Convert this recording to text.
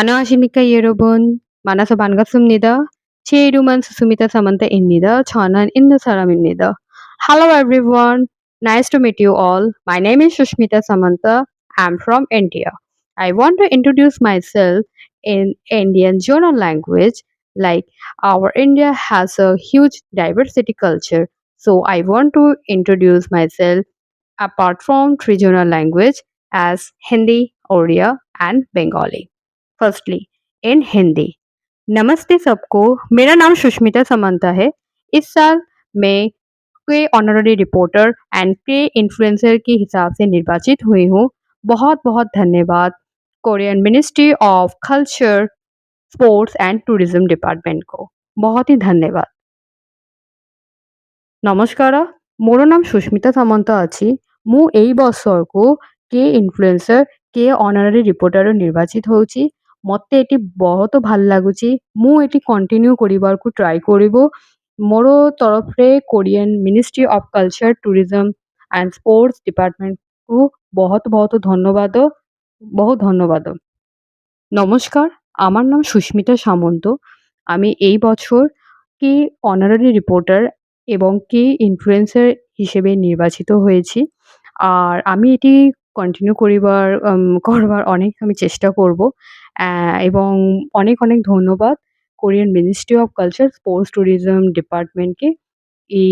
안녕하십니까 여러분. 만나서 반갑습니다. 제 이름은 수스미타 사만타입니다. 저는 인도 사람입니다. Hello everyone. Nice to meet you all. My name is Sushmita Samanta. I'm from India. I want to introduce myself in Indian general language. Like our India has a huge diversity culture. So I want to introduce myself apart from three regional language as Hindi, Oriya and Bengali. Firstly इन हिंदी। नमस्ते सबको, मेरा नाम सुष्मिता समंता है। इस साल मैं के honorary reporter and के इन्फ्लुएंसर के हिसाब से निर्वाचित हुई हूँ। बहुत बहुत धन्यवाद Korean ministry of culture, sports and tourism department को। बहुत ही धन्यवाद। ନମସ୍କାର, ମୋର ନାମ ସୁସ୍ମିତା ସାମନ୍ତ ଅଛି। ମୁଁ ଏଇ ବର୍ଷକୁ କିଏ ଇନଫ୍ଲୁଏନ୍ସର କିଏ ଅନରାରୀ ରିପୋର୍ଟର ନିର୍ବାଚିତ ହେଉଛି। ମୋତେ ଏଠି ବହୁତ ଭଲ ଲାଗୁଛି। ମୁଁ ଏଠି କଣ୍ଟିନ୍ୟୁ କରିବାକୁ ଟ୍ରାଏ କରିବୁ। ମୋର ତରଫରେ Korean ministry of culture tourism and sports ডিপার্টমেন্টକୁ ବହୁତ ବହୁତ ধন্যবাদ। ବହୁତ ধন্যবাদ। নমস্কার, আমার নাম সুস্মিতা সামন্ত। আমি এই বছর কি অনারারি রিপোর্টার এবং কি ইনফ্লুয়েন্সার হিসেবে নির্বাচিত হয়েছি। আর আমি এটি কন্টিনিউ করবার অনেক আমি চেষ্টা করব। এবং অনেক, অনেক ধন্যবাদ Korean ministry of culture, sports, tourism ডিপার্টমেন্টকে এই